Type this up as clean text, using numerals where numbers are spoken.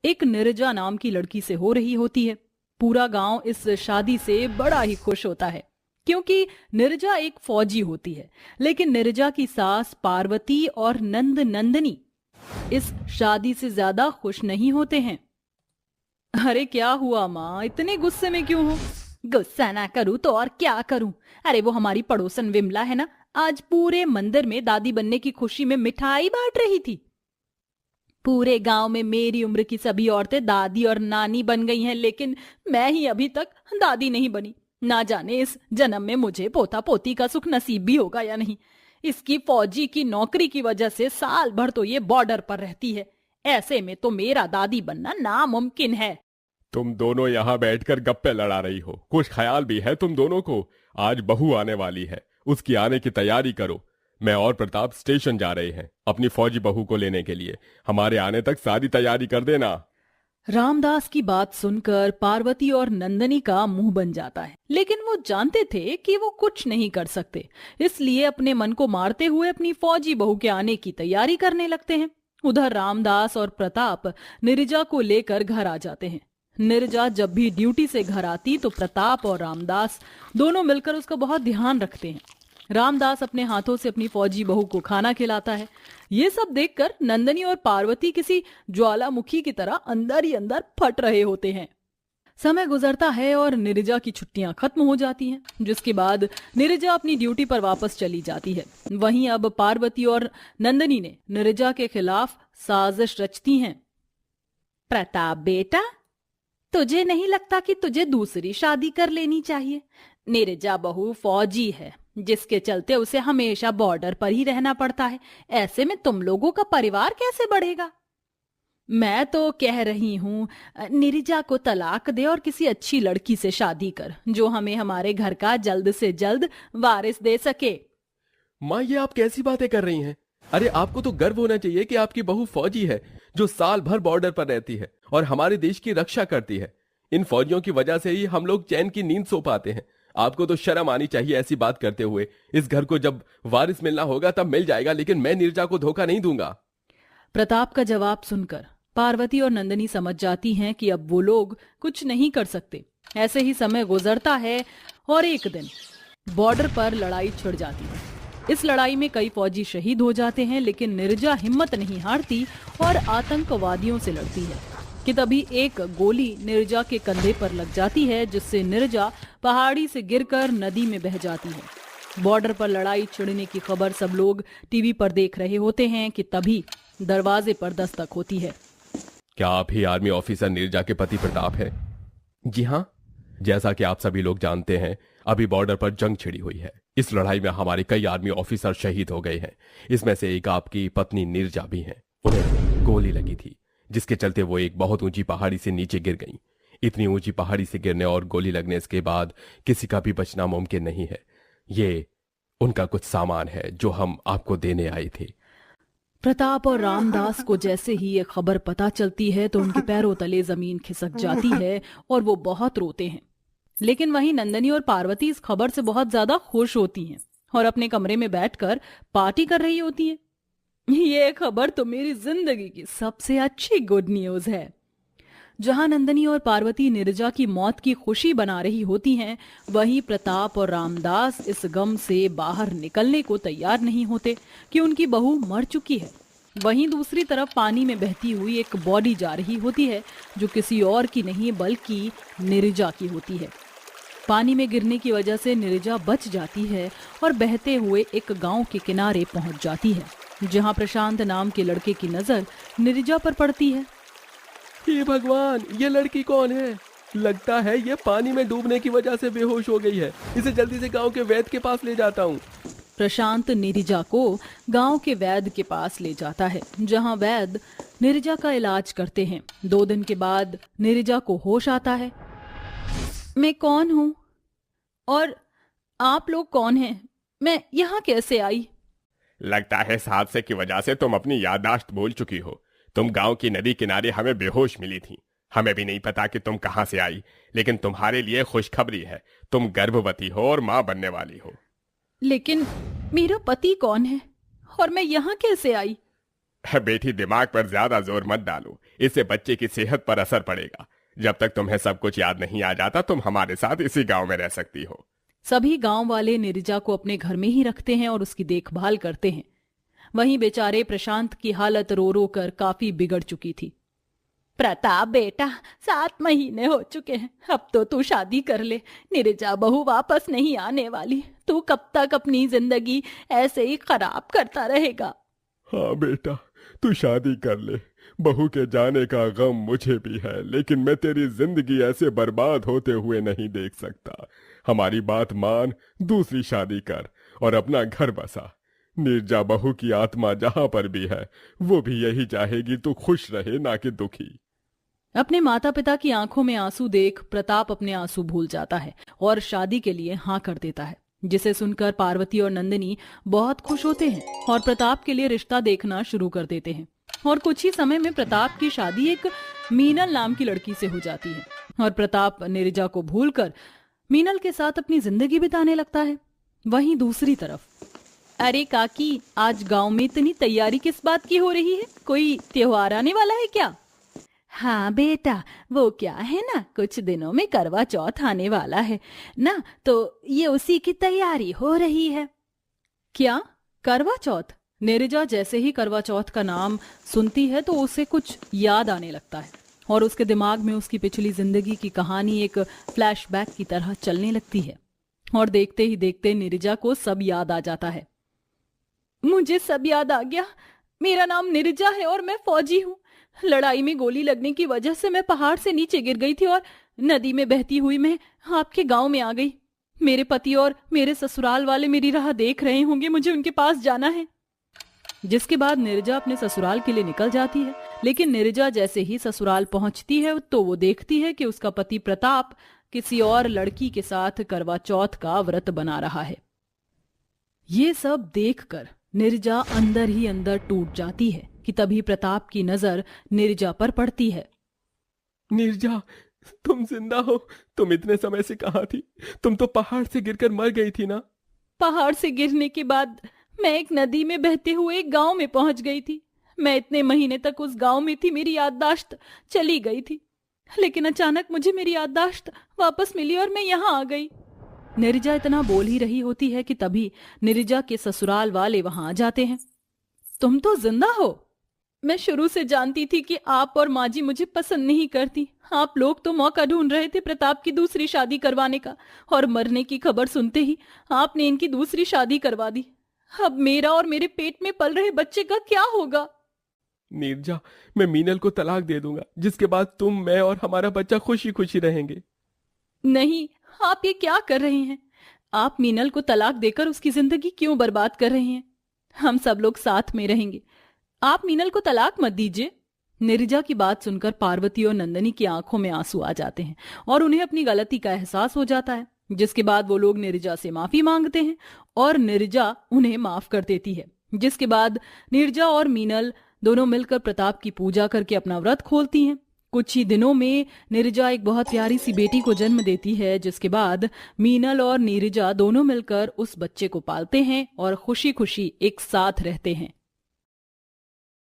एक नीरजा नाम की लड़की से हो रही होती है। पूरा गांव इस शादी से बड़ा ही खुश होता है क्योंकि नीरजा एक फौजी होती है। लेकिन नीरजा की सास पार्वती और नंद नंदनी इस शादी से ज्यादा खुश नहीं होते हैं। अरे क्या हुआ माँ, इतने गुस्से में क्यों हो? गुस्सा ना करूं तो और क्या करूं? अरे वो हमारी पड़ोसन विमला है ना, आज पूरे मंदिर में दादी बनने की खुशी में मिठाई बांट रही थी। पूरे गांव में मेरी उम्र की सभी औरतें दादी और नानी बन गई हैं, लेकिन मैं ही अभी तक दादी नहीं बनी। ना जाने इस जन्म में मुझे पोता पोती का सुख नसीब भी होगा या नहीं। इसकी फौजी की नौकरी की वजह से साल भर तो ये बॉर्डर पर रहती है। ऐसे में तो मेरा दादी बनना नामुमकिन है। तुम दोनों यहाँ बैठकर गप्पे लड़ा रही हो, कुछ ख्याल भी है तुम दोनों को? आज बहू आने वाली है, उसकी आने की तैयारी करो। मैं और प्रताप स्टेशन जा रहे हैं अपनी फौजी बहू को लेने के लिए। हमारे आने तक सारी तैयारी कर देना। रामदास की बात सुनकर पार्वती और नंदनी का मुंह बन जाता है, लेकिन वो जानते थे कि वो कुछ नहीं कर सकते, इसलिए अपने मन को मारते हुए अपनी फौजी बहू के आने की तैयारी करने लगते हैं। उधर रामदास और प्रताप नीरजा को लेकर घर आ जाते हैं। नीरजा जब भी ड्यूटी से घर आती तो प्रताप और रामदास दोनों मिलकर उसका बहुत ध्यान रखते हैं। रामदास अपने हाथों से अपनी फौजी बहू को खाना खिलाता है। ये सब देखकर नंदनी और पार्वती किसी ज्वालामुखी की तरह अंदर ही अंदर फट रहे होते हैं। समय गुजरता है और नीरजा की छुट्टियां खत्म हो जाती हैं, जिसके बाद नीरजा अपनी ड्यूटी पर वापस चली जाती है। वहीं अब पार्वती और नंदनी ने नीरजा के खिलाफ साजिश रचती हैं। प्रताप बेटा, तुझे नहीं लगता कि तुझे दूसरी शादी कर लेनी चाहिए? नीरजा बहू फौजी है, जिसके चलते उसे हमेशा बॉर्डर पर ही रहना पड़ता है। ऐसे में तुम लोगों का परिवार कैसे बढ़ेगा? मैं तो कह रही हूँ नीरजा को तलाक दे और किसी अच्छी लड़की से शादी कर, जो हमें हमारे घर का जल्द से जल्द वारिस दे सके। माँ, ये आप कैसी बातें कर रही हैं? अरे आपको तो गर्व होना चाहिए कि आपकी बहू फौजी है, जो साल भर बॉर्डर पर रहती है और हमारे देश की रक्षा करती है। इन फौजियों की वजह से ही हम लोग चैन की नींद सो पाते हैं। आपको तो शर्म आनी चाहिए ऐसी बात करते हुए। इस घर को जब वारिस मिलना होगा तब मिल जाएगा, लेकिन मैं नीरजा को धोखा नहीं दूंगा। प्रताप का जवाब सुनकर पार्वती और नंदनी समझ जाती हैं कि अब वो लोग कुछ नहीं कर सकते। ऐसे ही समय गुजरता है और एक दिन बॉर्डर पर लड़ाई छिड़ जाती है। इस लड़ाई में कई फौजी शहीद हो जाते हैं, लेकिन नीरजा हिम्मत नहीं हारती और आतंकवादियों से लड़ती है कि तभी एक गोली नीरजा के कंधे पर लग जाती है, जिससे नीरजा पहाड़ी से गिरकर नदी में बह जाती है। बॉर्डर पर लड़ाई छिड़ने की खबर सब लोग टीवी पर देख रहे होते हैं कि तभी दरवाजे पर दस्तक होती है। क्या आप ही आर्मी ऑफिसर नीरजा के पति प्रताप है? जी हाँ, जैसा कि आप सभी लोग जानते हैं, अभी बॉर्डर पर जंग छिड़ी हुई है। इस लड़ाई में हमारे कई आर्मी ऑफिसर शहीद हो गए हैं। इसमें से एक आपकी पत्नी नीरजा भी है। उन्हें गोली लगी थी, जिसके चलते वो एक बहुत ऊंची पहाड़ी से नीचे गिर गई। इतनी ऊंची पहाड़ी से गिरने और गोली लगने के बाद किसी का भी बचना मुमकिन नहीं है। ये उनका कुछ सामान है जो हम आपको देने आए थे। प्रताप और रामदास को जैसे ही ये खबर पता चलती है तो उनके पैरों तले जमीन खिसक जाती है और वो बहुत रोते हैं। लेकिन वहीं नंदनी और पार्वती इस खबर से बहुत ज्यादा खुश होती हैं और अपने कमरे में बैठकर पार्टी कर रही होती हैं। ये खबर तो मेरी जिंदगी की सबसे अच्छी गुड न्यूज है। जहां नंदनी और पार्वती नीरजा की मौत की खुशी बना रही होती हैं, वहीं प्रताप और रामदास इस गम से बाहर निकलने को तैयार नहीं होते कि उनकी बहू मर चुकी है। वहीं दूसरी तरफ पानी में बहती हुई एक बॉडी जा रही होती है, जो किसी और की नहीं बल्कि नीरजा की होती है। पानी में गिरने की वजह से नीरजा बच जाती है और बहते हुए एक गांव के किनारे पहुंच जाती है, जहां प्रशांत नाम के लड़के की नजर नीरजा पर पड़ती है। हे भगवान, ये लड़की कौन है? लगता है ये पानी में डूबने की वजह से बेहोश हो गई है। इसे जल्दी से गांव के वैद्य के पास ले जाता हूँ। प्रशांत नीरजा को गांव के वैद्य के पास ले जाता है, जहां वैद्य नीरजा का इलाज करते हैं। 2 दिन के बाद नीरजा को होश आता है। मैं कौन हूँ और आप लोग कौन हैं? मैं यहाँ कैसे आई? लगता है इस हादसे की वजह से तुम अपनी याददाश्त भूल चुकी हो। तुम गांव की नदी किनारे हमें बेहोश मिली थी। हमें भी नहीं पता कि तुम कहां से आई, लेकिन तुम्हारे लिए खुशखबरी है, तुम गर्भवती हो और मां बनने वाली हो। लेकिन मेरा पति कौन है और मैं यहाँ कैसे आई? बेटी, दिमाग पर ज्यादा जोर मत डालो, इससे बच्चे की सेहत पर असर पड़ेगा। जब तक तुम्हें सब कुछ याद नहीं आ जाता तुम हमारे साथ इसी गांव में रह सकती हो। सभी गांव वाले नीरजा को अपने घर में ही रखते हैं और उसकी देखभाल करते हैं। वहीं बेचारे प्रशांत की हालत रो रो कर काफी बिगड़ चुकी थी। प्रताप बेटा, 7 महीने हो चुके हैं, अब तो तू शादी कर ले। नीरजा बहू वापस नहीं आने वाली। तू कब तक अपनी जिंदगी ऐसे ही खराब करता रहेगा? हाँ बेटा, तू शादी कर ले। बहू के जाने का गम मुझे भी है, लेकिन मैं तेरी जिंदगी ऐसे बर्बाद होते हुए नहीं देख सकता। हमारी बात मान, दूसरी शादी कर और अपना घर बसा। नीरजा बहू की आत्मा जहां पर भी है वो भी यही चाहेगी तू खुश रहे, ना कि दुखी। अपने माता पिता की आंखों में आंसू देख प्रताप अपने आंसू भूल जाता है और शादी के लिए हाँ कर देता है, जिसे सुनकर पार्वती और नंदिनी बहुत खुश होते हैं और प्रताप के लिए रिश्ता देखना शुरू कर देते हैं। और कुछ ही समय में प्रताप की शादी एक मीनल नाम की लड़की से हो जाती है और प्रताप नीरजा को भूलकर मीनल के साथ अपनी जिंदगी बिताने लगता है। वहीं दूसरी तरफ, अरे काकी, आज गांव में इतनी तैयारी किस बात की हो रही है? कोई त्योहार आने वाला है क्या? हाँ बेटा, वो क्या है ना, कुछ दिनों में करवा चौथ आने वाला है ना, तो ये उसी की तैयारी हो रही है। क्या करवा चौथ? नीरजा जैसे ही करवा चौथ का नाम सुनती है तो उसे कुछ याद आने लगता है और उसके दिमाग में उसकी पिछली जिंदगी की कहानी एक फ्लैशबैक की तरह चलने लगती है और देखते ही देखते नीरजा को सब याद आ जाता है। मुझे सब याद आ गया। मेरा नाम नीरजा है और मैं फौजी हूँ। लड़ाई में गोली लगने की वजह से मैं पहाड़ से नीचे गिर गई थी और नदी में बहती हुई मैं आपके गांव में आ गई। मेरे पति और मेरे ससुराल वाले मेरी राह देख रहे होंगे, मुझे उनके पास जाना है। जिसके बाद नीरजा अपने ससुराल के लिए निकल जाती है, लेकिन नीरजा जैसे ही ससुराल पहुंचती है तो वो देखती है कि उसका पति प्रताप किसी और लड़की के साथ करवा चौथ का व्रत बना रहा है। ये सब देखकर नीरजा अंदर ही अंदर टूट जाती है कि तभी प्रताप की नजर नीरजा पर पड़ती है। नीरजा, तुम जिंदा हो? तुम इतने समय से कहाँ थी? तुम तो पहाड़ से गिरकर मर गई थी ना? पहाड़ से गिरने के बाद मैं एक नदी में बहते हुए एक गांव में पहुंच गई थी। मैं इतने महीने तक उस गांव में थी, मेरी याददाश्त चली गई थी, लेकिन अचानक मुझे मेरी याददाश्त वापस मिली और मैं यहाँ आ गई। नीरजा इतना बोल ही रही होती है कि तभी नीरजा के ससुराल वाले वहां आ जाते हैं। तुम तो जिंदा हो? मैं शुरू से जानती थी कि आप और माँ जी मुझे पसंद नहीं करती। आप लोग तो मौका ढूंढ रहे थे प्रताप की दूसरी शादी करवाने का, और मरने की खबर सुनते ही आपने इनकी दूसरी शादी करवा दी। अब मेरा और मेरे पेट में पल रहे बच्चे का क्या होगा? नीरजा, मैं मीनल को तलाक दे दूंगा, जिसके बाद तुम, मैं और हमारा बच्चा खुशी खुशी रहेंगे। नहीं, आप ये क्या कर रहे हैं? आप मीनल को तलाक देकर उसकी जिंदगी क्यों बर्बाद कर रहे हैं? हम सब लोग साथ में रहेंगे, आप मीनल को तलाक मत दीजिए। नीरजा की बात सुनकर पार्वती और नंदनी की आंखों में आंसू आ जाते हैं और उन्हें अपनी गलती का एहसास हो जाता है, जिसके बाद वो लोग नीरजा से माफी मांगते हैं और नीरजा उन्हें माफ कर देती है। जिसके बाद नीरजा और मीनल दोनों मिलकर प्रताप की पूजा करके अपना व्रत खोलती हैं। कुछ ही दिनों में नीरजा एक बहुत प्यारी सी बेटी को जन्म देती है, जिसके बाद मीनल और नीरजा दोनों मिलकर उस बच्चे को पालते हैं और खुशी खुशी एक साथ रहते हैं।